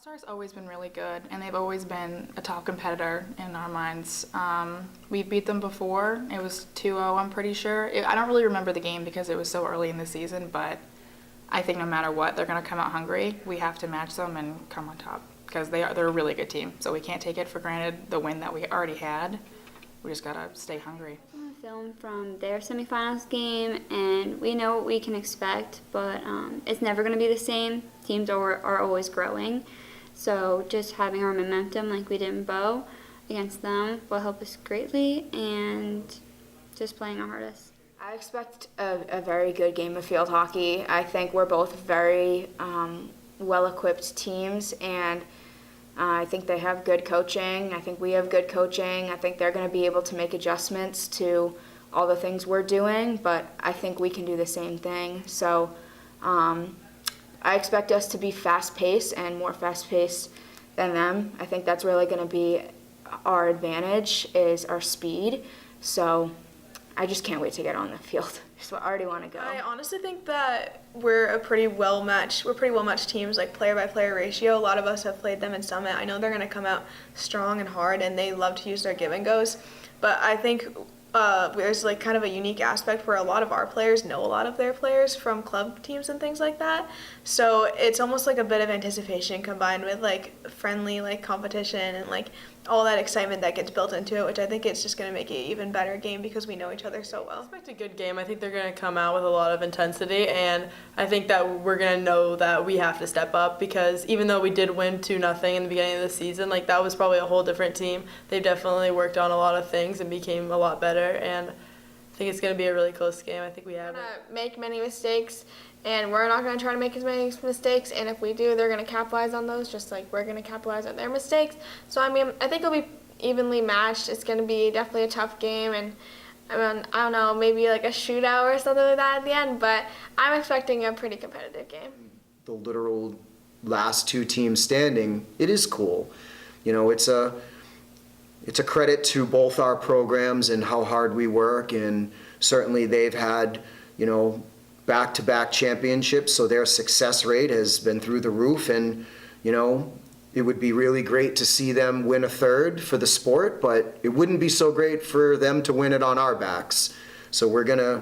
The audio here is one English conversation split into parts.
Monarch's always been really good, and they've always been a top competitor in our minds. We've beat them before. It was 2-0, I'm pretty sure. I don't really remember the game because it was so early in the season, but I think no matter what, they're going to come out hungry. We have to match them and come on top because they're a really good team. So we can't take it for granted, the win that we already had. We just got to stay hungry. Film from their semifinals game, and we know what we can expect, but it's never going to be the same. Teams are always growing, so just having our momentum like we did in Bow against them will help us greatly, and just playing our hardest. I expect a very good game of field hockey. I think we're both very well-equipped teams, and I think they have good coaching. I think we have good coaching. I think they're going to be able to make adjustments to all the things we're doing, but I think we can do the same thing. So I expect us to be fast-paced and more fast-paced than them. I think that's really going to be our advantage, is our speed. So I just can't wait to get on the field. So I already want to go. I honestly think that we're pretty well matched teams, like player by player ratio. A lot of us have played them in Summit. I know they're going to come out strong and hard, and they love to use their give and goes. But I think there's like kind of a unique aspect where a lot of our players know a lot of their players from club teams and things like that. So it's almost like a bit of anticipation combined with like friendly like competition and like all that excitement that gets built into it, which I think it's just going to make it an even better game because we know each other so well. I expect a good game. I think they're going to come out with a lot of intensity, and I think that we're going to know that we have to step up because even though we did win 2-0 in the beginning of the season, like that was probably a whole different team. They've definitely worked on a lot of things and became a lot better, and I think it's going to be a really close game. I think we have it. We're going to make many mistakes, and we're not going to try to make as many mistakes, and if we do, they're going to capitalize on those just like we're going to capitalize on their mistakes. So, I mean, I think it'll be evenly matched. It's going to be definitely a tough game, and I mean, I don't know, maybe like a shootout or something like that at the end, but I'm expecting a pretty competitive game. The literal last two teams standing, it is cool. You know, it's a credit to both our programs and how hard we work, and certainly they've had, you know, back-to-back championships, so their success rate has been through the roof, and, you know, it would be really great to see them win a third for the sport, but it wouldn't be so great for them to win it on our backs. So we're going to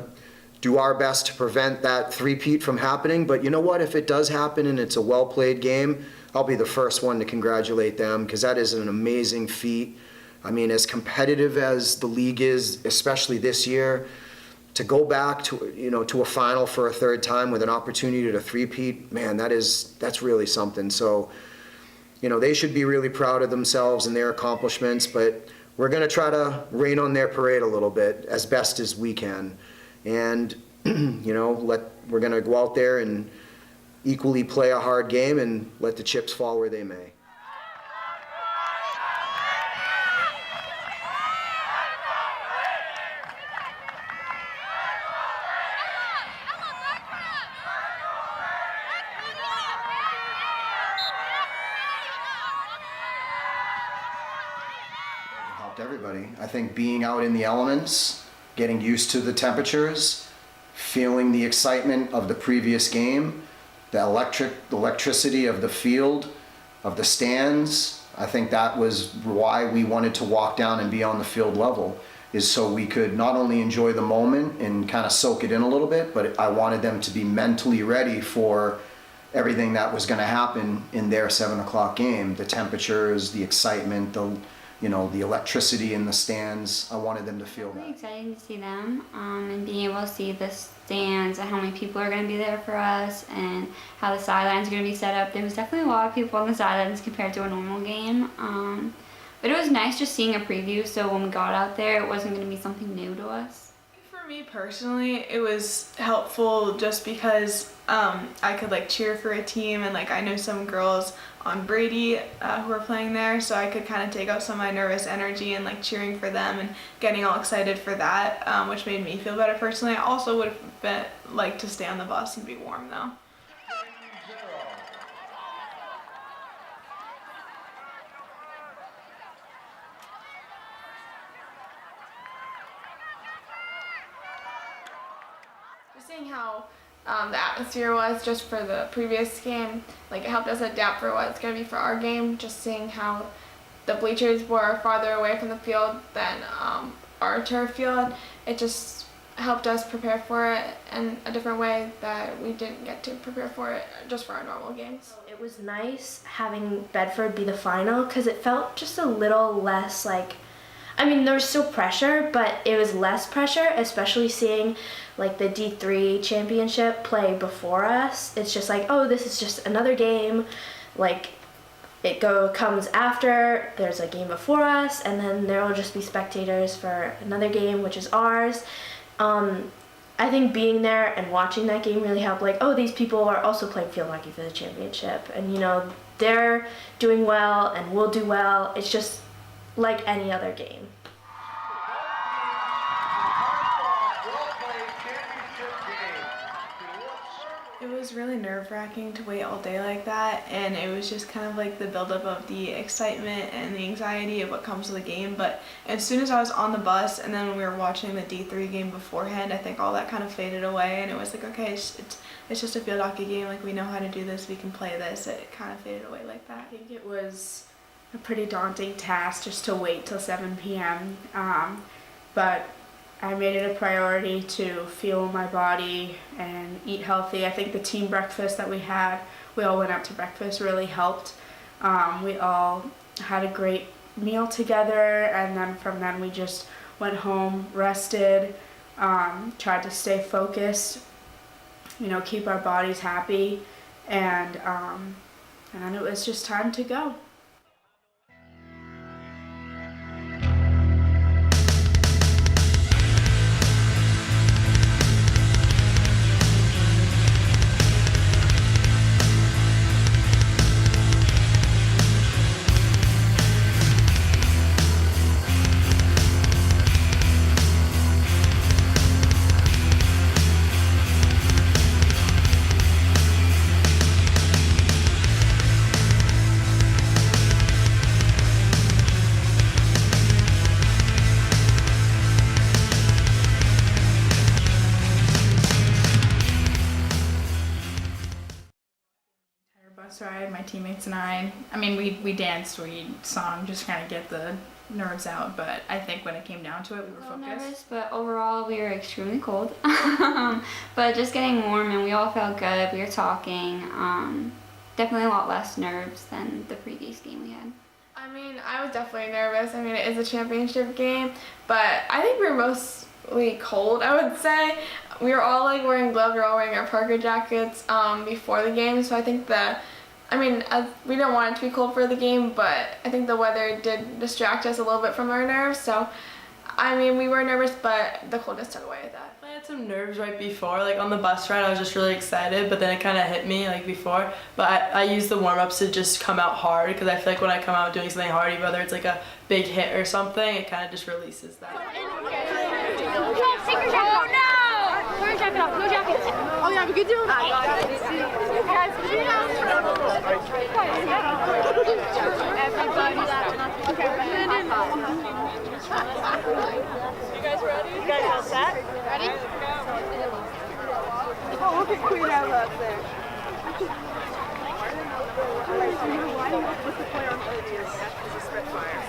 do our best to prevent that three-peat from happening, but you know what, if it does happen and it's a well-played game, I'll be the first one to congratulate them, because that is an amazing feat. I mean, as competitive as the league is, especially this year, to go back to, you know, to a final for a third time with an opportunity to three-peat, man, that's really something. So, you know, they should be really proud of themselves and their accomplishments, but we're going to try to rain on their parade a little bit as best as we can. And, you know, we're going to go out there and equally play a hard game and let the chips fall where they may. Everybody. I think being out in the elements, getting used to the temperatures, feeling the excitement of the previous game, the electricity of the field, of the stands, I think that was why we wanted to walk down and be on the field level, is so we could not only enjoy the moment and kind of soak it in a little bit, but I wanted them to be mentally ready for everything that was going to happen in their 7 o'clock game, the temperatures, the excitement, the electricity in the stands. I wanted them to feel that. It's exciting to see them and being able to see the stands and how many people are going to be there for us and how the sidelines are going to be set up. There was definitely a lot of people on the sidelines compared to a normal game. But it was nice just seeing a preview, so when we got out there, it wasn't going to be something new to us. For me personally, it was helpful just because I could like cheer for a team, and like I know some girls on Brady who are playing there, so I could kind of take out some of my nervous energy and like cheering for them and getting all excited for that, which made me feel better personally. I also would have liked to stay on the bus and be warm though. Just seeing how the atmosphere was just for the previous game. Like it helped us adapt for what it's going to be for our game. Just seeing how the bleachers were farther away from the field than our turf field, it just helped us prepare for it in a different way that we didn't get to prepare for it just for our normal games. It was nice having Bedford be the final because it felt just a little less like, I mean, there was still pressure, but it was less pressure, especially seeing like the D3 championship play before us. It's just like, oh, this is just another game. Like comes after, there's a game before us, and then there will just be spectators for another game, which is ours. I think being there and watching that game really helped. Like, oh, these people are also playing field hockey for the championship, and you know, they're doing well and we'll do well. It's just like any other game. It was really nerve-wracking to wait all day like that, and it was just kind of like the buildup of the excitement and the anxiety of what comes with the game. But as soon as I was on the bus and then when we were watching the D3 game beforehand, I think all that kind of faded away, and it was like, okay, it's just a field hockey game. Like, we know how to do this, we can play this. It kind of faded away like that. I think it was a pretty daunting task just to wait till 7 p.m. But I made it a priority to fuel my body and eat healthy. I think the team breakfast that we all went out to breakfast, really helped. We all had a great meal together, and then from then we just went home, rested, tried to stay focused, you know, keep our bodies happy, and then it was just time to go. Bus ride, my teammates and I mean, we danced, we sung, just kind of get the nerves out, but I think when it came down to it, we were focused. Nervous, but overall we were extremely cold. But just getting warm, and we all felt good. We were talking. Definitely a lot less nerves than the previous game we had. I mean, I was definitely nervous. I mean, it is a championship game, but I think we were mostly cold, I would say. We were all like wearing gloves, we were all wearing our Parker jackets before the game, so I think we didn't want it to be cold for the game, but I think the weather did distract us a little bit from our nerves, so I mean, we were nervous, but the coldness took away that. I had some nerves right before, like on the bus ride I was just really excited, but then it kind of hit me like before. But I used the warm-ups to just come out hard, because I feel like when I come out doing something hard, whether it's like a big hit or something, it kind of just releases that. Take your jacket off. No! Throw your jacket off. No jacket. Oh yeah, we could do it. You guys ready? You guys all set? Ready? Oh, look at Queen Ella up there. What's the player on the team? He's a Spitfire.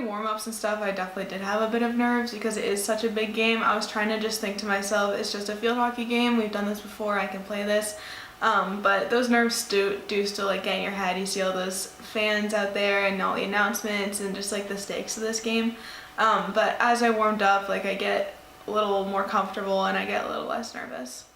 Warm-ups and stuff, I definitely did have a bit of nerves because it is such a big game. I was trying to just think to myself, it's just a field hockey game, we've done this before, I can play this. But those nerves do still like get in your head. You see all those fans out there and all the announcements and just like the stakes of this game. But as I warmed up, like I get a little more comfortable and I get a little less nervous.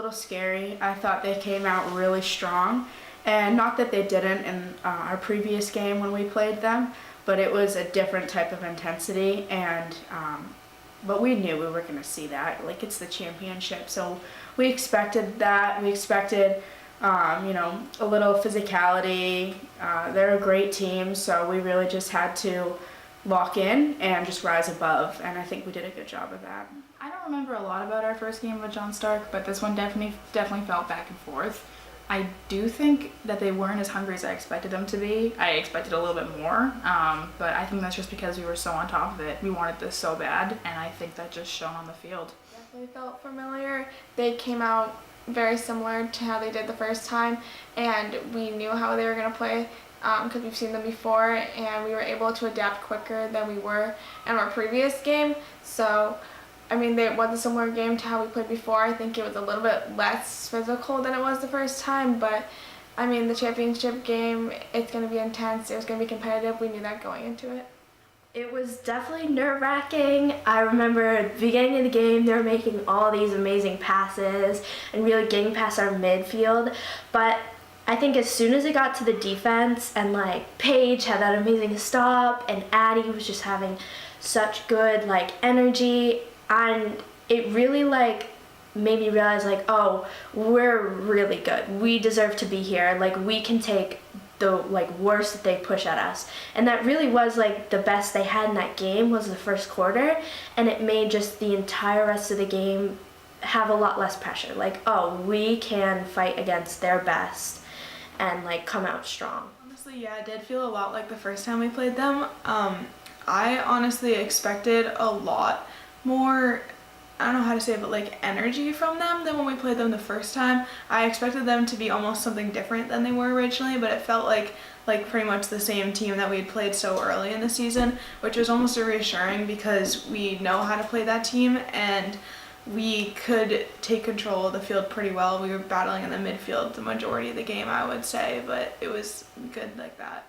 Scary. I thought they came out really strong, and not that they didn't in our previous game when we played them, but it was a different type of intensity, and but we knew we were going to see that. Like, it's the championship, so we expected that. We expected a little physicality. They're a great team, so we really just had to lock in and just rise above, and I think we did a good job of that. I don't remember a lot about our first game with John Stark, but this one definitely felt back and forth. I do think that they weren't as hungry as I expected them to be. I expected a little bit more, but I think that's just because we were so on top of it. We wanted this so bad, and I think that just shone on the field. Definitely felt familiar. They came out very similar to how they did the first time, and we knew how they were going to play because we've seen them before, and we were able to adapt quicker than we were in our previous game. So it was a similar game to how we played before. I think it was a little bit less physical than it was the first time, but the championship game, it's going to be intense. It was going to be competitive. We knew that going into it. It was definitely nerve-wracking. I remember at the beginning of the game, they were making all these amazing passes and really getting past our midfield, but I think as soon as it got to the defense and Paige had that amazing stop and Addie was just having such good energy, and it really made me realize oh, we're really good. We deserve to be here. We can take the worst that they push at us. And that really was the best they had in that game was the first quarter, and it made just the entire rest of the game have a lot less pressure. Oh, we can fight against their best and come out strong. Honestly, yeah, it did feel a lot like the first time we played them. I honestly expected a lot more I don't know how to say it, but like energy from them than when we played them the first time. I expected them to be almost something different than they were originally, but it felt like pretty much the same team that we had played so early in the season, which was almost reassuring because we know how to play that team and we could take control of the field pretty well. We were battling in the midfield the majority of the game, I would say, but it was good like that.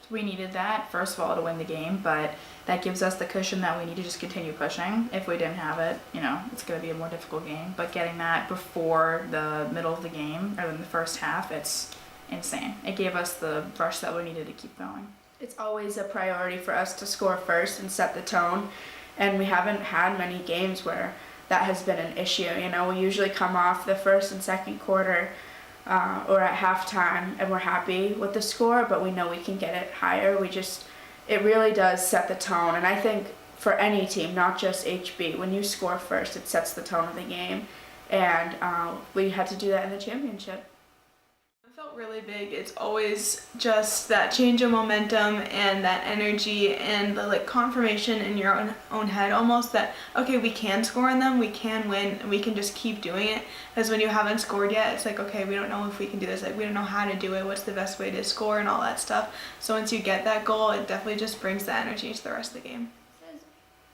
We needed that, first of all, to win the game, but that gives us the cushion that we need to just continue pushing. If we didn't have it, it's going to be a more difficult game. But getting that before the middle of the game, or in the first half, it's insane. It gave us the rush that we needed to keep going. It's always a priority for us to score first and set the tone, and we haven't had many games where that has been an issue. We usually come off the first and second quarter or at halftime and we're happy with the score, but we know we can get it higher. It really does set the tone, and I think for any team, not just HB, when you score first, it sets the tone of the game, and we had to do that in the championship. It felt really big. It's always just that change of momentum and that energy and the confirmation in your own head almost that, okay, we can score on them, we can win, and we can just keep doing it. Because when you haven't scored yet, it's like, okay, we don't know if we can do this, we don't know how to do it, what's the best way to score and all that stuff. So once you get that goal, it definitely just brings the energy to the rest of the game.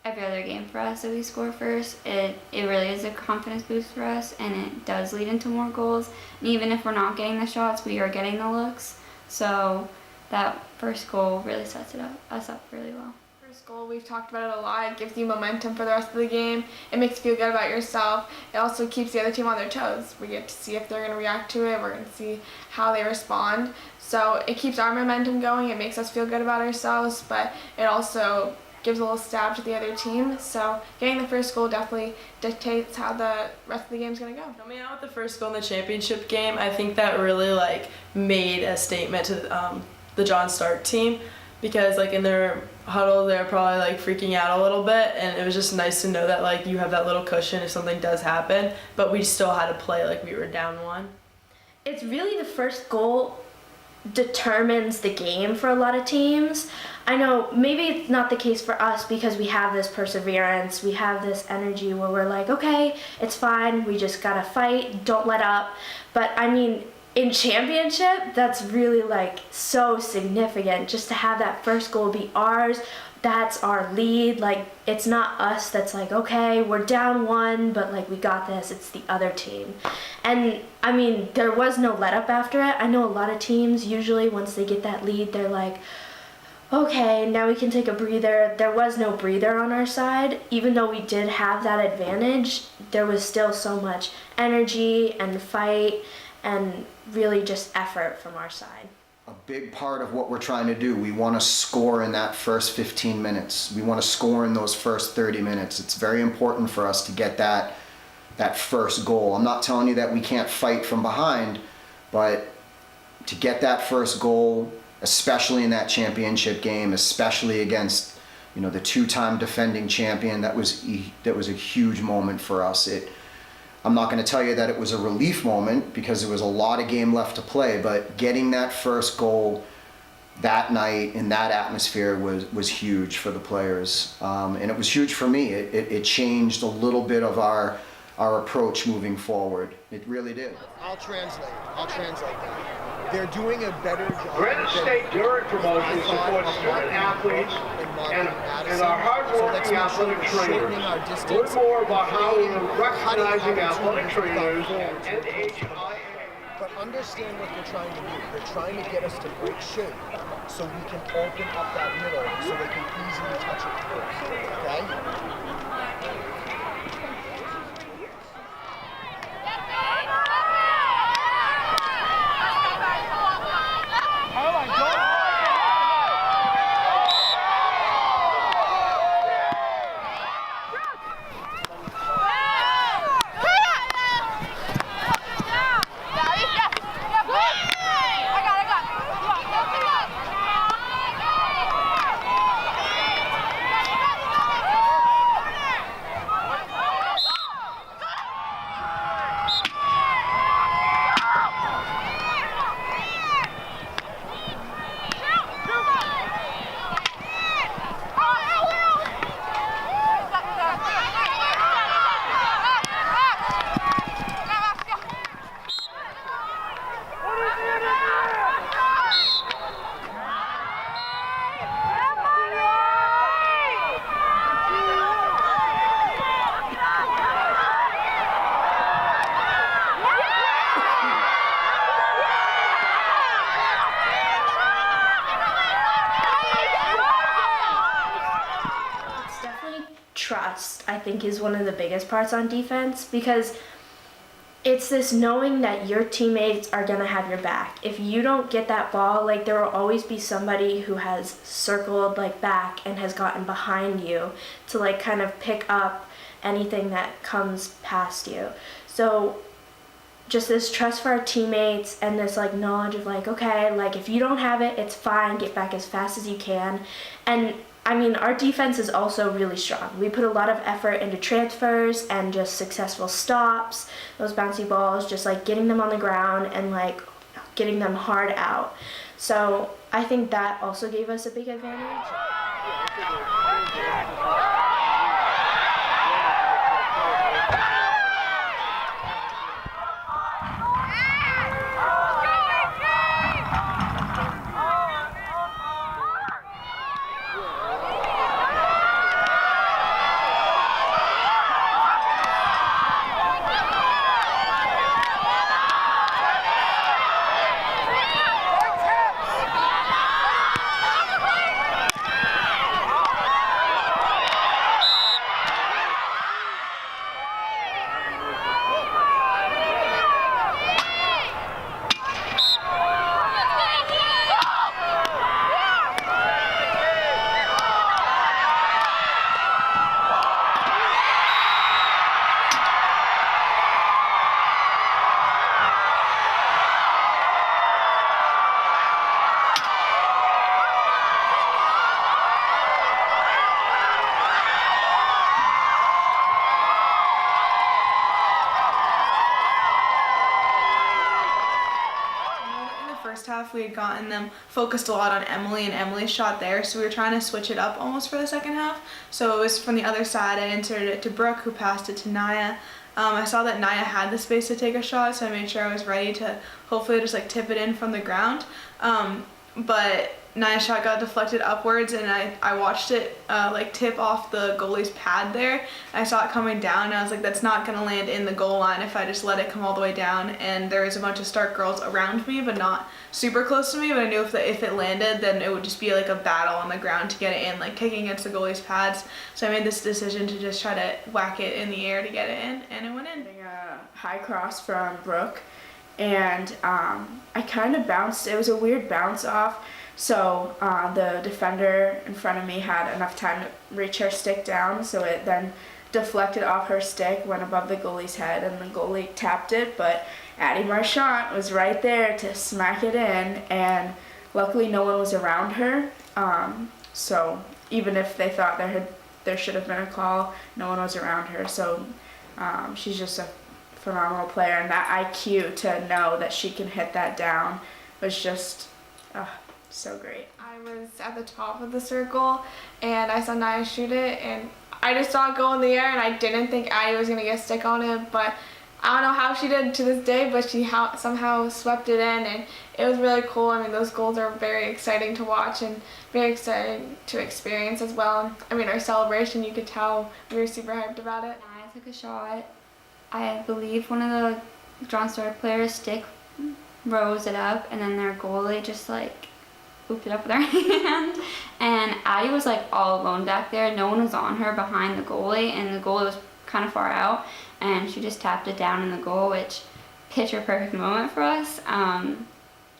Every other game for us that we score first, it really is a confidence boost for us, and it does lead into more goals. And even if we're not getting the shots, we are getting the looks. So that first goal really sets us up really well. First goal, we've talked about it a lot. It gives you momentum for the rest of the game. It makes you feel good about yourself. It also keeps the other team on their toes. We get to see if they're going to react to it. We're going to see how they respond. So it keeps our momentum going. It makes us feel good about ourselves, but it also gives a little stab to the other team. So getting the first goal definitely dictates how the rest of the game's going to go. Coming out with the first goal in the championship game, I think that really made a statement to the John Stark team, because in their huddle they're probably freaking out a little bit, and it was just nice to know that you have that little cushion if something does happen, but we still had to play like we were down one. It's really the first goal determines the game for a lot of teams. I know maybe it's not the case for us because we have this perseverance, we have this energy where we're like, okay, it's fine, we just gotta fight, don't let up. But I mean, in championship, that's really like so significant just to have that first goal be ours. That's our lead. Like, it's not us that's like, okay, we're down 1, but like we got this. It's the other team. And I mean, there was no let up after it. I know a lot of teams usually once they get that lead, they're like, okay, now we can take a breather. There was no breather on our side. Even though we did have that advantage, there was still so much energy and fight and really just effort from our side. A big part of what we're trying to do, we want to score in that first 15 minutes. We want to score in those first 30 minutes. It's very important for us to get that first goal. I'm not telling you that we can't fight from behind, but to get that first goal, especially in that championship game, especially against, you know, the 2-time defending champion, that was a huge moment for us. I'm not going to tell you that it was a relief moment because there was a lot of game left to play, but getting that first goal that night in that atmosphere was huge for the players, and it was huge for me. It changed a little bit of our approach moving forward. It really did. I'll translate that. They're doing a better job. Granite State during promotion supports student athletes and our hardworking athletic trainers. Learn more about how we're recognizing athletic trainers and NHIA. But understand what they're trying to do. They're trying to get us to break shape so we can open up that middle so they can easily touch it first. Okay? Trust, I think, is one of the biggest parts on defense, because it's this knowing that your teammates are going to have your back. If you don't get that ball, like, there will always be somebody who has circled like back and has gotten behind you to like kind of pick up anything that comes past you. So just this trust for our teammates and this like knowledge of like, okay, like if you don't have it, it's fine, get back as fast as you can. And I mean, our defense is also really strong. We put a lot of effort into transfers and just successful stops, those bouncy balls, just like getting them on the ground and like getting them hard out. So I think that also gave us a big advantage. First half we had gotten them focused a lot on Emily and Emily's shot there, so we were trying to switch it up almost for the second half. So it was from the other side. I inserted it to Brooke, who passed it to Naya, I saw that Naya had the space to take a shot, so I made sure I was ready to hopefully just like tip it in from the ground. But Naya's shot got deflected upwards, and I watched it like tip off the goalie's pad there. I saw it coming down, and I was like, that's not going to land in the goal line if I just let it come all the way down. And there was a bunch of Stark girls around me, but not super close to me. But I knew if it landed, then it would just be like a battle on the ground to get it in, like kicking against the goalie's pads. So I made this decision to just try to whack it in the air to get it in, and it went in. A high cross from Brooke, and I kind of bounced. It was a weird bounce off. So the defender in front of me had enough time to reach her stick down, so it then deflected off her stick, went above the goalie's head, and the goalie tapped it, but Addie Marchant was right there to smack it in, and luckily no one was around her, so even if they thought there should have been a call, no one was around her, so she's just a phenomenal player, and that IQ to know that she can hit that down was just so great. I was at the top of the circle, and I saw Naya shoot it, and I just saw it go in the air, and I didn't think Addie was going to get a stick on it, but I don't know how she did to this day, but she somehow swept it in, and it was really cool. I mean, those goals are very exciting to watch and very exciting to experience as well. I mean, our celebration, you could tell we were super hyped about it. Naya took a shot. I believe one of the John Stark players' stick rose it up, and then their goalie just like scooped it up with her hand, and Addie was like all alone back there. No one was on her behind the goalie, and the goalie was kind of far out, and she just tapped it down in the goal, which picture perfect moment for us. I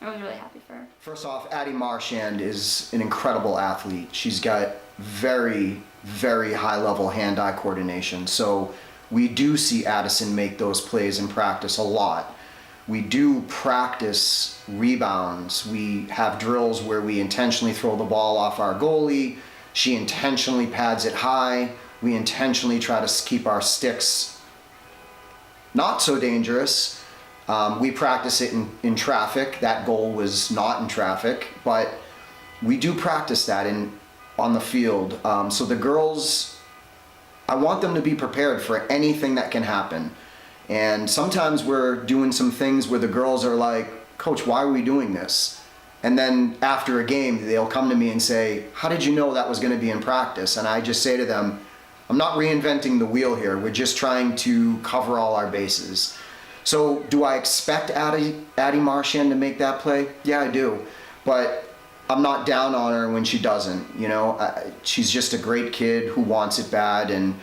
was really happy for her. First off, Addie Marchand is an incredible athlete. She's got very, very high level hand-eye coordination. So we do see Addison make those plays in practice a lot. We do practice rebounds. We have drills where we intentionally throw the ball off our goalie. She intentionally pads it high. We intentionally try to keep our sticks not so dangerous. We practice it in traffic. That goal was not in traffic, but we do practice that on the field. So the girls, I want them to be prepared for anything that can happen. And sometimes we're doing some things where the girls are like, Coach, why are we doing this? And then after a game, they'll come to me and say, how did you know that was going to be in practice? And I just say to them, I'm not reinventing the wheel here. We're just trying to cover all our bases. So do I expect Addie Marchand to make that play? Yeah, I do. But I'm not down on her when she doesn't. You know, she's just a great kid who wants it bad, and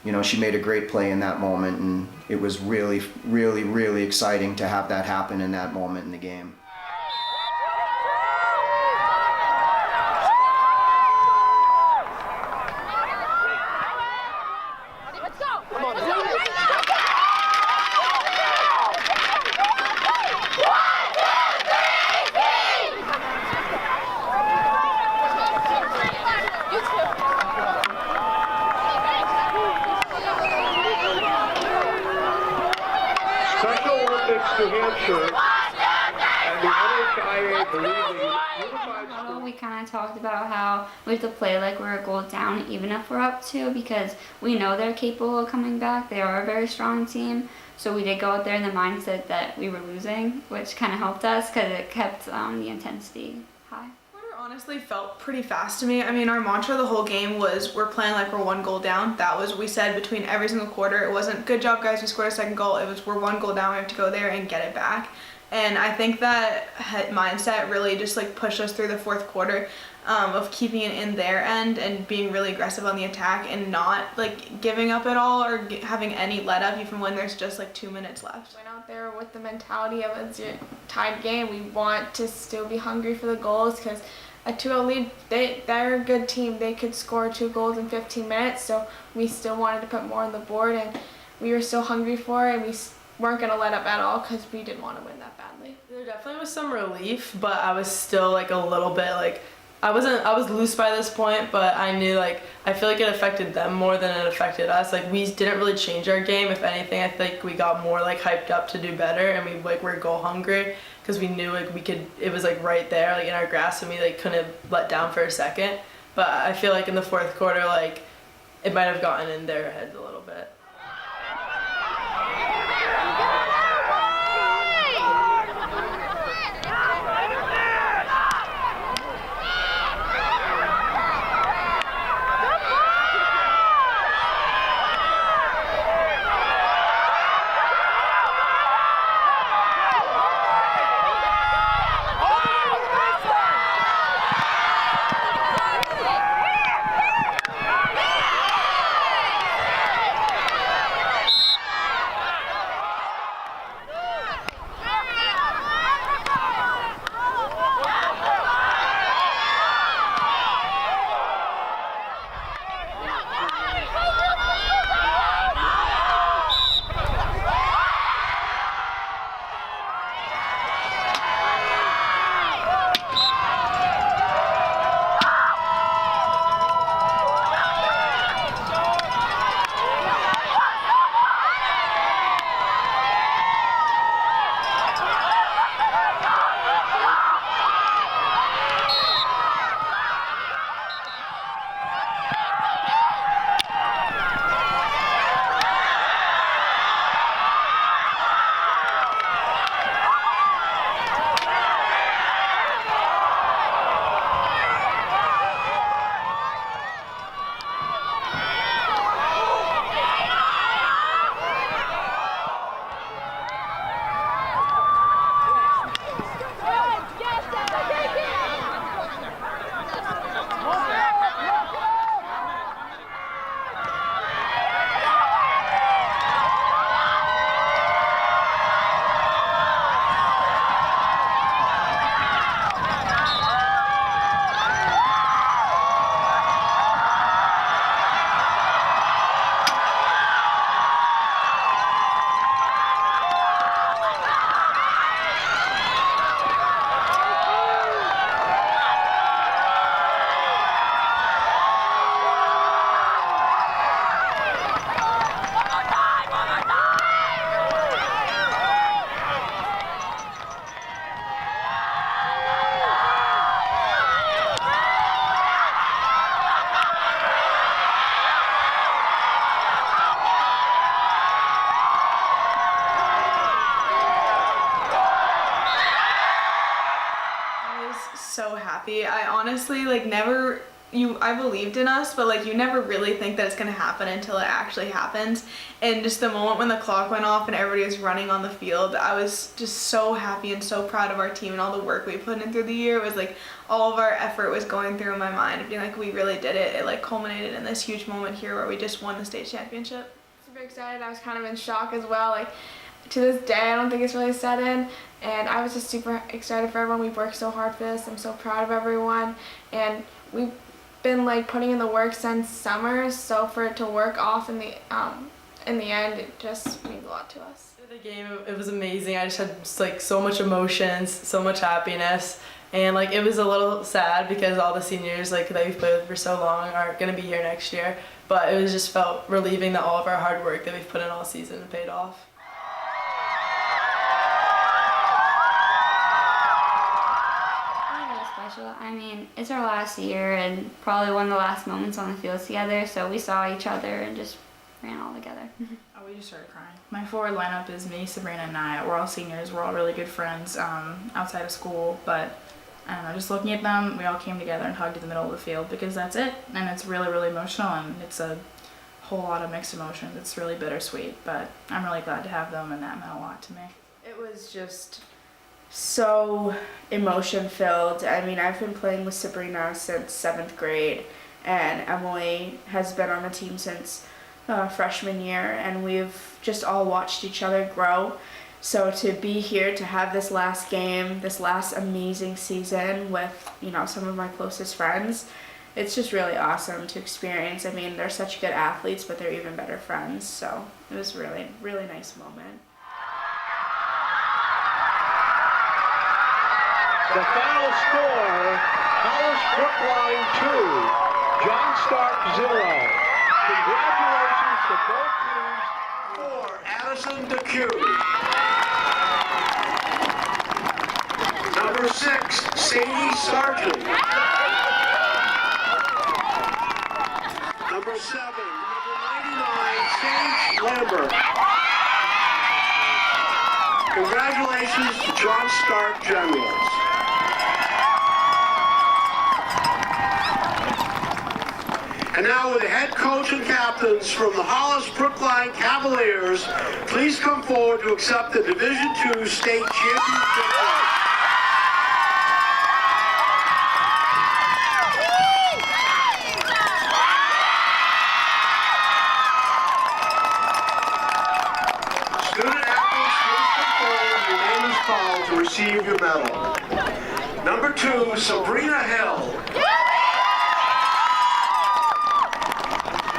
you know, she made a great play in that moment, and it was really, really, really exciting to have that happen in that moment in the game. New Hampshire and the NHIA believe the unified school. We kind of talked about how we have to play like we're a goal down even if we're up 2, because we know they're capable of coming back. They are a very strong team. So we did go out there in the mindset that we were losing, which kind of helped us because it kept the intensity high. Honestly felt pretty fast to me. I mean, our mantra the whole game was we're playing like we're 1 goal down. That was what we said between every single quarter. It wasn't good job guys, we scored a second goal. It was we're 1 goal down, we have to go there and get it back. And I think that mindset really just like pushed us through the fourth quarter of keeping it in their end and being really aggressive on the attack and not like giving up at all or having any let up even when there's just like 2 minutes left. Went out there with the mentality of it's a tied game. We want to still be hungry for the goals because a 2-0 lead, they're a good team. They could score 2 goals in 15 minutes, so we still wanted to put more on the board, and we were still hungry for it, and we weren't going to let up at all because we didn't want to win that badly. There definitely was some relief, but I was still like a little bit like, I was loose by this point, but I knew like, I feel like it affected them more than it affected us. Like we didn't really change our game. If anything, I think we got more like hyped up to do better, and we like were goal hungry because we knew like we could, it was like right there like in our grasp, and we like couldn't let down for a second. But I feel like in the fourth quarter, like it might have gotten in their heads a little bit. hockey. I honestly never. I believed in us, but you never really think that it's gonna happen until it actually happens. And just the moment when the clock went off and everybody was running on the field, I was just so happy and so proud of our team and all the work we put in through the year. It was all of our effort was going through my mind of being we really did it. It culminated in this huge moment here where we just won the state championship. Super excited. I was kind of in shock as well. To this day, I don't think it's really set in. And I was just super excited for everyone. We've worked so hard for this. I'm so proud of everyone. And we've been putting in the work since summer. So for it to work off in the end, it just means a lot to us. The game, it was amazing. I just had so much emotions, so much happiness. And it was a little sad because all the seniors that we've played with for so long aren't going to be here next year. But it was just felt relieving that all of our hard work that we've put in all season paid off. Special. I mean, it's our last year and probably one of the last moments on the field together, so we saw each other and just ran all together. Oh, we just started crying. My forward lineup is me, Sabrina, and Naya. We're all seniors. We're all really good friends outside of school, but I don't know, just looking at them, we all came together and hugged in the middle of the field because that's it. And it's really, really emotional, and it's a whole lot of mixed emotions. It's really bittersweet, but I'm really glad to have them, and that meant a lot to me. It was just so emotion filled. I mean, I've been playing with Sabrina since 7th grade, and Emily has been on the team since freshman year, and we've just all watched each other grow. So to be here to have this last game, this last amazing season with some of my closest friends, it's just really awesome to experience. I mean, they're such good athletes, but they're even better friends. So it was really, really nice moment. The final score, Hollis Brookline 2, John Stark 0. Congratulations to both teams. For Addison DeCue. Number 6, Sadie Sargent. Number 7, number 99, Sage Lambert. Congratulations to John Stark Generals. And now with the head coach and captains from the Hollis Brookline Cavaliers, please come forward to accept the Division II state championship. Student athletes, please come forward. Your name is called to receive your medal. Number 2, Sabrina Hill.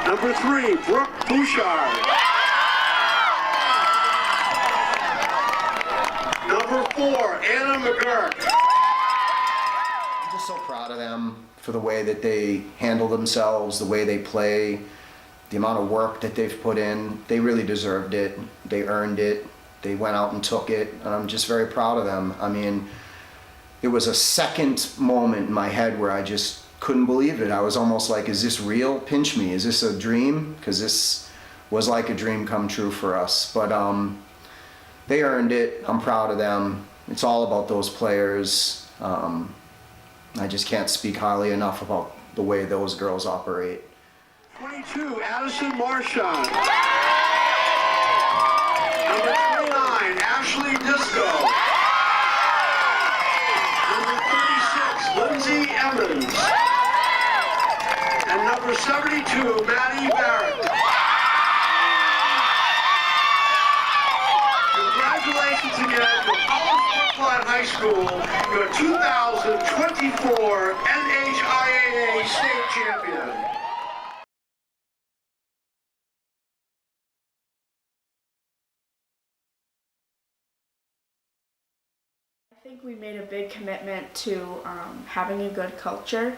Number 3, Brooke Bouchard. Number 4, Anna McGurk. I'm just so proud of them for the way that they handle themselves, the way they play, the amount of work that they've put in. They really deserved it. They earned it. They went out and took it, and I'm just very proud of them. I mean, it was a second moment in my head where I just couldn't believe it. I was almost like, is this real? Pinch me. Is this a dream? Because this was like a dream come true for us. But they earned it. I'm proud of them. It's all about those players. I just can't speak highly enough about the way those girls operate. 22, Addison Marchand. Number 29, Ashley Disco. Number 36, Lindsay Evans. And number 72, Maddie Barrett. Congratulations again to Hollis Brookline High School, your 2024 NHIAA state champion. I think we made a big commitment to having a good culture.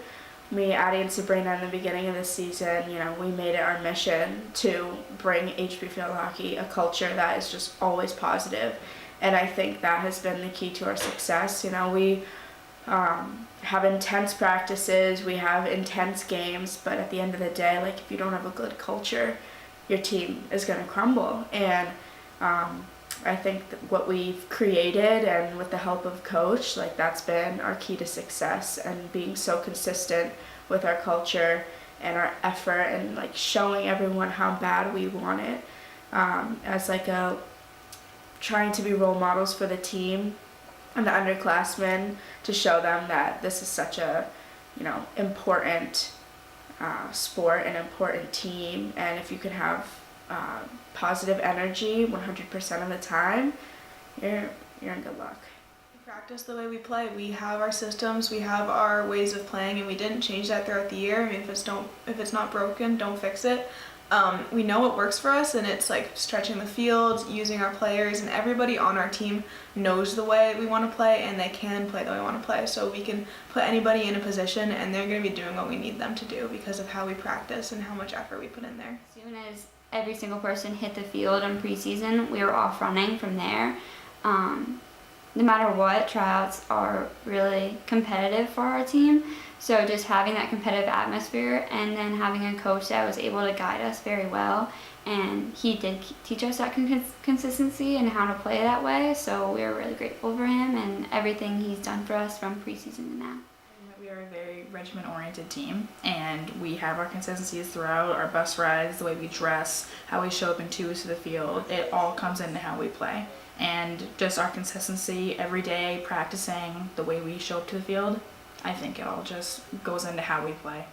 Me, Addie, and Sabrina in the beginning of the season, we made it our mission to bring HP Field Hockey a culture that is just always positive. And I think that has been the key to our success. We have intense practices, we have intense games, but at the end of the day, if you don't have a good culture, your team is going to crumble. And I think what we've created and with the help of coach, like that's been our key to success, and being so consistent with our culture and our effort and like showing everyone how bad we want it, as like a trying to be role models for the team and the underclassmen, to show them that this is such a, you know, important sport and important team, and if you can have positive energy 100% of the time, you're in good luck. Practice the way we play. We have our systems, we have our ways of playing, and we didn't change that throughout the year. I mean, if it's not broken, don't fix it. We know what works for us, and it's like stretching the field, using our players, and everybody on our team knows the way we want to play, and they can play the way we want to play. So we can put anybody in a position, and they're going to be doing what we need them to do because of how we practice and how much effort we put in there. As soon as every single person hit the field in preseason, we were off running from there. No matter what, tryouts are really competitive for our team. So just having that competitive atmosphere, and then having a coach that was able to guide us very well, and he did teach us that consistency and how to play that way. So we are really grateful for him and everything he's done for us from preseason to now. We are a very regiment-oriented team, and we have our consistencies throughout our bus rides, the way we dress, how we show up in twos to the field. It all comes into how we play. And just our consistency every day, practicing the way we show up to the field, I think it all just goes into how we play,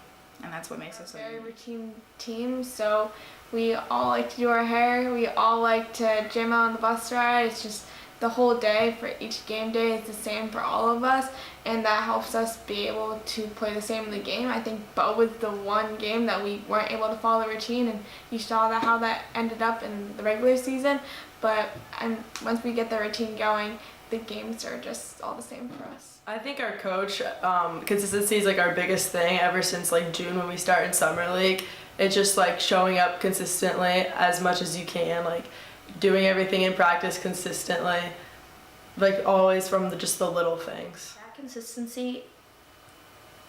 and that's what makes us so Very unique. routine team, so we all like to do our hair, we all like to gym out on the bus ride. It's just the whole day for each game day is the same for all of us, and that helps us be able to play the same in the game. I think but with the one game that we weren't able to follow the routine, and you saw that how that ended up in the regular season, but once we get the routine going, the games are just all the same for us. I think our coach, consistency is like our biggest thing ever since like June when we start in summer league. It's just like showing up consistently as much as you can, like doing everything in practice consistently, like always from just the little things. That consistency,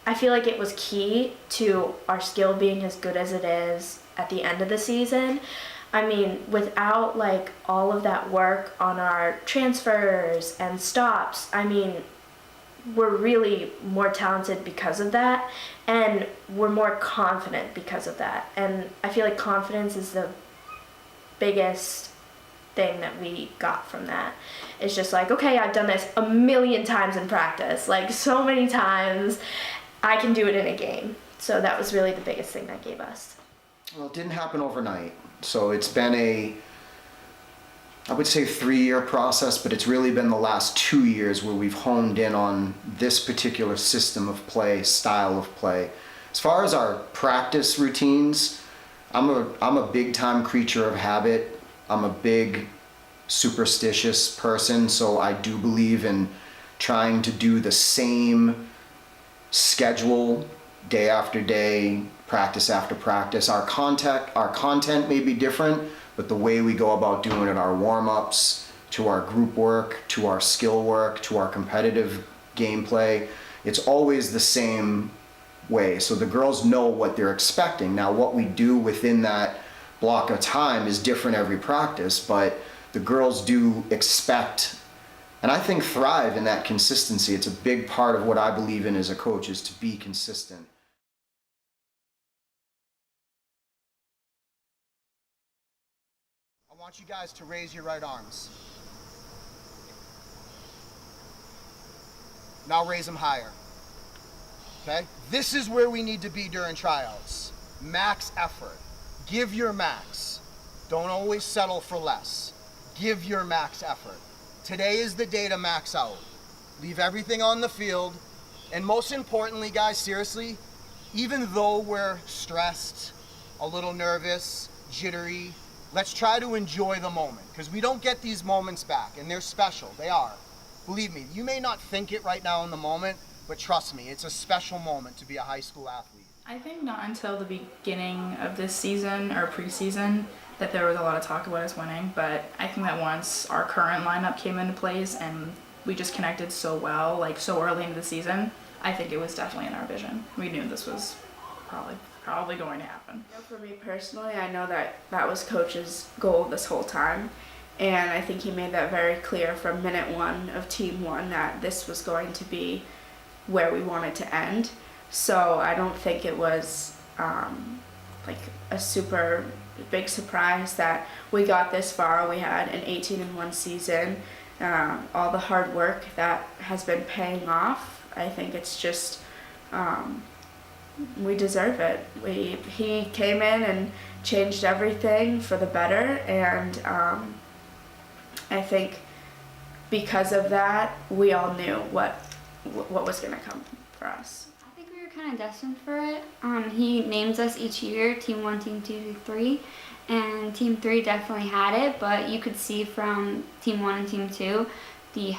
I feel like it was key to our skill being as good as it is at the end of the season. I mean, without like all of that work on our transfers and stops, I mean, we're really more talented because of that, and we're more confident because of that. And I feel like confidence is the biggest thing that we got from that. It's just like, okay, I've done this a million times in practice, like so many times, I can do it in a game. So that was really the biggest thing that gave us. Well, it didn't happen overnight. So it's been I would say 3-year process, but it's really been the last 2 years where we've honed in on this particular system of play, style of play. As far as our practice routines, I'm a big time creature of habit. I'm a big superstitious person, so I do believe in trying to do the same schedule day after day, practice after practice. Our content may be different, but the way we go about doing it, our warm-ups, to our group work, to our skill work, to our competitive gameplay, it's always the same way. So the girls know what they're expecting. Now, what we do within that block of time is different every practice, but the girls do expect, and I think thrive in that consistency. It's a big part of what I believe in as a coach, is to be consistent. I want you guys to raise your right arms. Now raise them higher. Okay? This is where we need to be during tryouts. Max effort. Give your max. Don't always settle for less. Give your max effort. Today is the day to max out. Leave everything on the field. And most importantly, guys, seriously, even though we're stressed, a little nervous, jittery, let's try to enjoy the moment, because we don't get these moments back, and they're special. They are. Believe me, you may not think it right now in the moment, but trust me, it's a special moment to be a high school athlete. I think not until the beginning of this season or preseason that there was a lot of talk about us winning, but I think that once our current lineup came into place and we just connected so well, like so early into the season, I think it was definitely in our vision. We knew this was probably going to happen. For me personally, I know that that was Coach's goal this whole time, And I think he made that very clear from minute one of Team 1 that this was going to be where we wanted to end. So I don't think it was like a super big surprise that we got this far. We had an 18-1 season. All the hard work that has been paying off. I think it's just we deserve it. He came in and changed everything for the better, and I think because of that, we all knew what was going to come for us. I think we were kind of destined for it. He names us each year, Team 1, Team 2, Team 3, and Team 3 definitely had it, but you could see from Team 1 and Team 2 the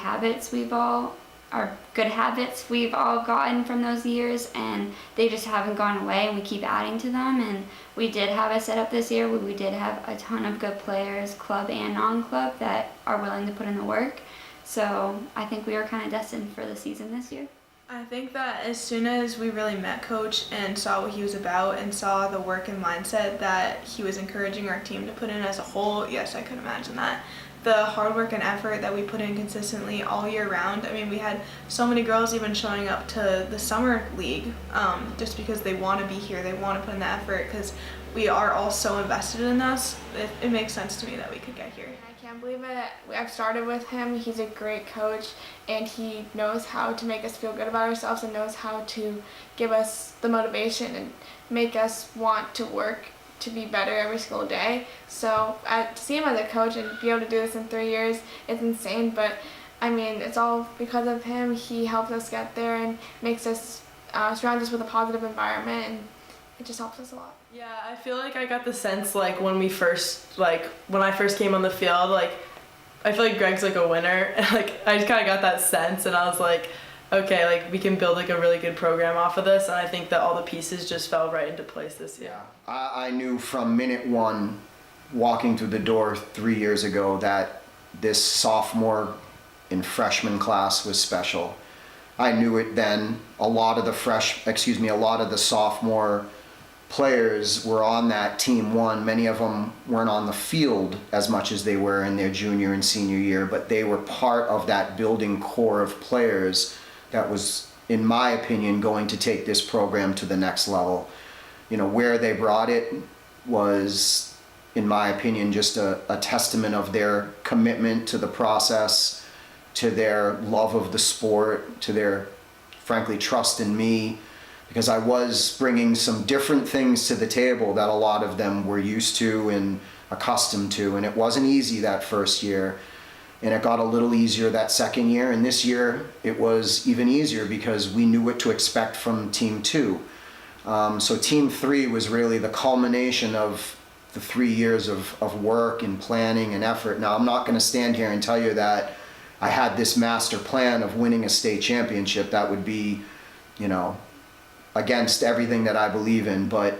good habits we've all gotten from those years, and they just haven't gone away, and we keep adding to them. And we did have a setup this year where we did have a ton of good players, club and non-club, that are willing to put in the work. So I think we were kind of destined for the season this year. I think that as soon as we really met Coach and saw what he was about and saw the work and mindset that he was encouraging our team to put in as a whole, yes, I could imagine that. The hard work and effort that we put in consistently all year round. I mean, we had so many girls even showing up to the summer league just because they want to be here, they want to put in the effort, because we are all so invested in us. It makes sense to me that we could get here. I can't believe it. I've started with him. He's a great coach, and he knows how to make us feel good about ourselves and knows how to give us the motivation and make us want to work to be better every single day. So to see him as a coach and be able to do this in 3 years is insane, but I mean, it's all because of him. He helps us get there and makes us, surrounds us with a positive environment, and it just helps us a lot. Yeah, I feel like I got the sense like when I first came on the field, like I feel like Greg's like a winner. Like I just kind of got that sense, and I was like, okay, like we can build like a really good program off of this, and I think that all the pieces just fell right into place this year. I knew from minute one, walking through the door 3 years ago, that this sophomore and freshman class was special. I knew it then. A lot of the sophomore players were on that Team 1. Many of them weren't on the field as much as they were in their junior and senior year, but they were part of that building core of players that was, in my opinion, going to take this program to the next level. You know, where they brought it was, in my opinion, just a testament of their commitment to the process, to their love of the sport, to their, frankly, trust in me, because I was bringing some different things to the table that a lot of them were used to and accustomed to, and it wasn't easy that first year. And it got a little easier that second year, and this year it was even easier because we knew what to expect from Team 2. So Team 3 was really the culmination of the 3 years of work and planning and effort. Now, I'm not going to stand here and tell you that I had this master plan of winning a state championship. That would be, you know, against everything that I believe in, but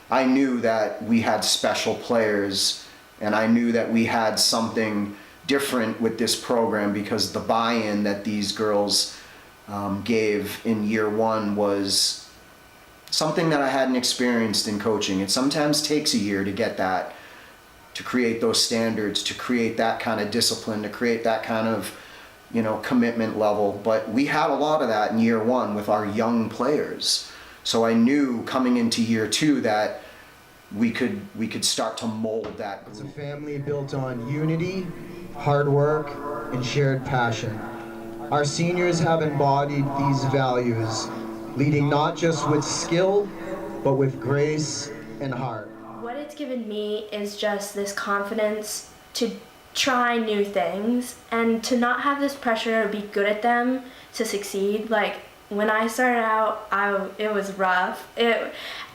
I knew that we had special players, and I knew that we had something different with this program because the buy-in that these girls gave in year one was something that I hadn't experienced in coaching. It sometimes takes a year to get that, to create those standards, to create that kind of discipline, to create that kind of, you know, commitment level. But we had a lot of that in year one with our young players. So I knew coming into year two that we could start to mold that group. It's a family built on unity, hard work, and shared passion. Our seniors have embodied these values, leading not just with skill, but with grace and heart. What it's given me is just this confidence to try new things and to not have this pressure to be good at them to succeed. Like when I started out, it was rough.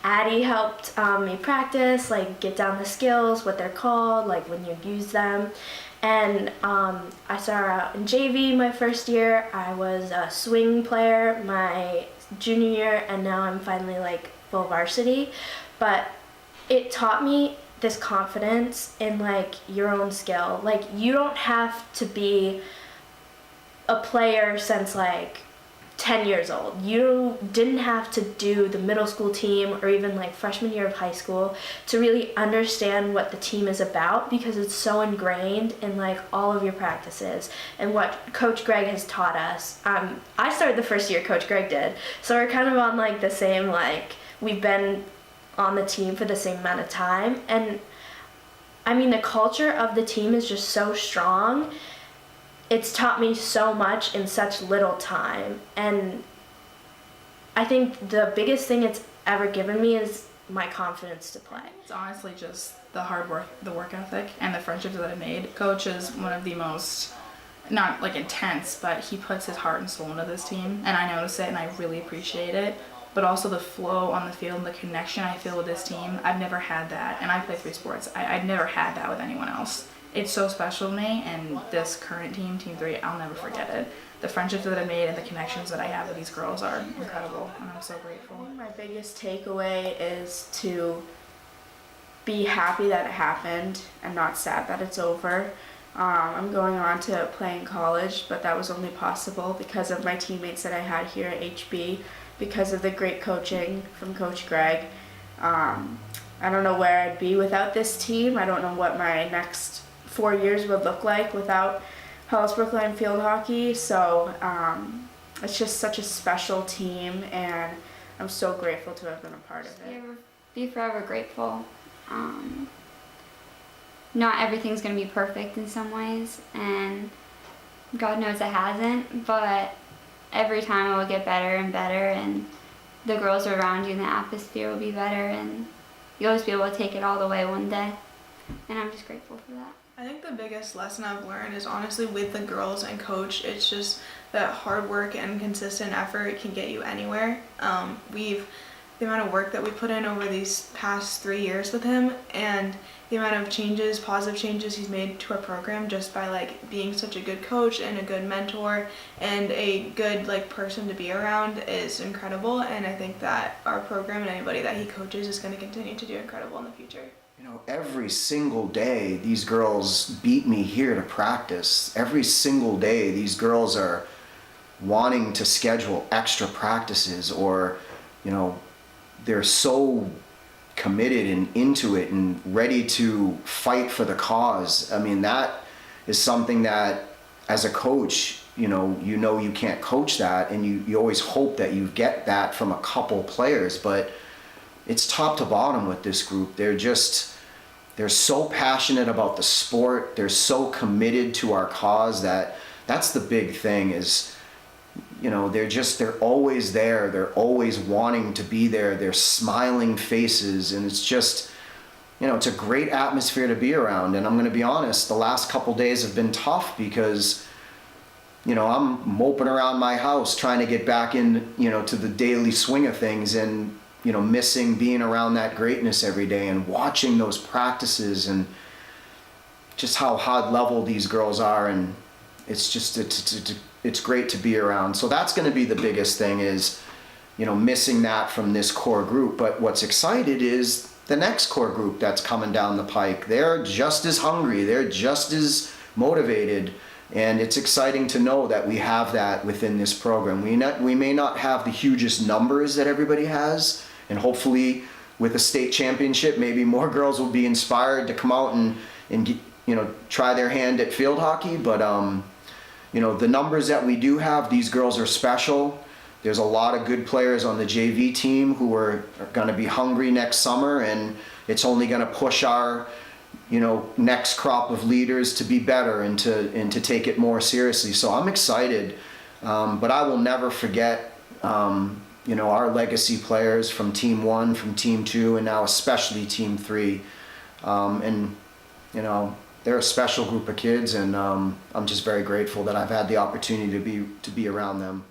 Addie helped me practice, like get down the skills, what they're called, like when you use them. And I started out in JV my first year. I was a swing player my junior year, and now I'm finally like full varsity. But it taught me this confidence in like your own skill. Like you don't have to be a player since like 10 years old. You didn't have to do the middle school team or even like freshman year of high school to really understand what the team is about, because it's so ingrained in like all of your practices and what Coach Greg has taught us. I started the first year Coach Greg did, so we're kind of on like the same, like we've been on the team for the same amount of time, and I mean the culture of the team is just so strong. It's taught me so much in such little time, and I think the biggest thing it's ever given me is my confidence to play. It's honestly just the hard work, the work ethic, and the friendships that I've made. Coach is one of the most, not like intense, but he puts his heart and soul into this team, and I notice it and I really appreciate it. But also the flow on the field and the connection I feel with this team, I've never had that, and I play 3 sports. I've never had that with anyone else. It's so special to me, and this current team, Team 3, I'll never forget it. The friendships that I've made and the connections that I have with these girls are incredible, and I'm so grateful. My biggest takeaway is to be happy that it happened and not sad that it's over. I'm going on to play in college, but that was only possible because of my teammates that I had here at HB, because of the great coaching from Coach Greg. I don't know where I'd be without this team. I don't know what my next 4 years would look like without Hollis Brookline field hockey. So it's just such a special team, and I'm so grateful to have been a part of it. Be forever grateful. Not everything's going to be perfect in some ways, and God knows it hasn't, but every time it will get better and better, and the girls around you and the atmosphere will be better, and you'll always be able to take it all the way one day, and I'm just grateful for that. I think the biggest lesson I've learned is honestly with the girls and coach, it's just that hard work and consistent effort can get you anywhere. The amount of work that we put in over these past 3 years with him, and the amount of changes, positive changes he's made to our program just by like being such a good coach and a good mentor and a good like person to be around is incredible. And I think that our program and anybody that he coaches is going to continue to do incredible in the future. You know, every single day these girls beat me here to practice. Every single day these girls are wanting to schedule extra practices, or, you know, they're so committed and into it and ready to fight for the cause. I mean, that is something that as a coach, you know you can't coach that, and you always hope that you get that from a couple players, but it's top to bottom with this group. They're so passionate about the sport. They're so committed to our cause that's the big thing is, you know, they're always there. They're always wanting to be there. They're smiling faces, and it's just, you know, it's a great atmosphere to be around. And I'm going to be honest, the last couple days have been tough because, you know, I'm moping around my house trying to get back in, you know, to the daily swing of things, and, you know, missing being around that greatness every day and watching those practices and just how high level these girls are. And it's just, it's great to be around. So that's going to be the biggest thing is, you know, missing that from this core group. But what's excited is the next core group that's coming down the pike. They're just as hungry. They're just as motivated. And it's exciting to know that we have that within this program. We may not have the hugest numbers that everybody has, and hopefully with a state championship, maybe more girls will be inspired to come out and you know, try their hand at field hockey. But you know, the numbers that we do have, these girls are special. There's a lot of good players on the JV team who are going to be hungry next summer, and it's only going to push our, you know, next crop of leaders to be better and to take it more seriously. So I'm excited, but I will never forget, you know, our legacy players from Team 1, from Team 2, and now especially Team 3, and you know, they're a special group of kids, and I'm just very grateful that I've had the opportunity to be around them.